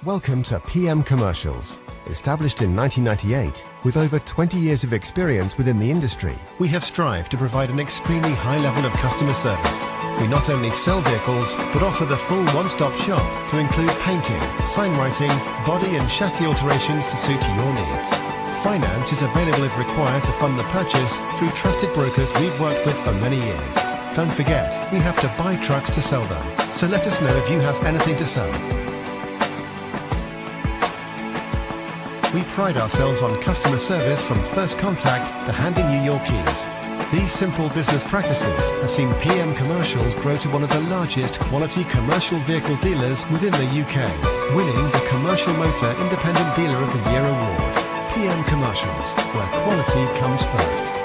Welcome to PM Commercials. Established in 1998, with over 20 years of experience within the industry, we have strived to provide an extremely high level of customer service. We not only sell vehicles, but offer the full one-stop shop to include painting, sign writing, body and chassis alterations to suit your needs. Finance is available if required to fund the purchase through trusted brokers we've worked with for many years. Don't forget, we have to buy trucks to sell them, so let us know if you have anything to sell. We pride ourselves on customer service from first contact to handing you your keys. These simple business practices have seen PM Commercials grow to one of the largest quality commercial vehicle dealers within the UK, winning the Commercial Motor Independent Dealer of the Year award. PM Commercials, where quality comes first.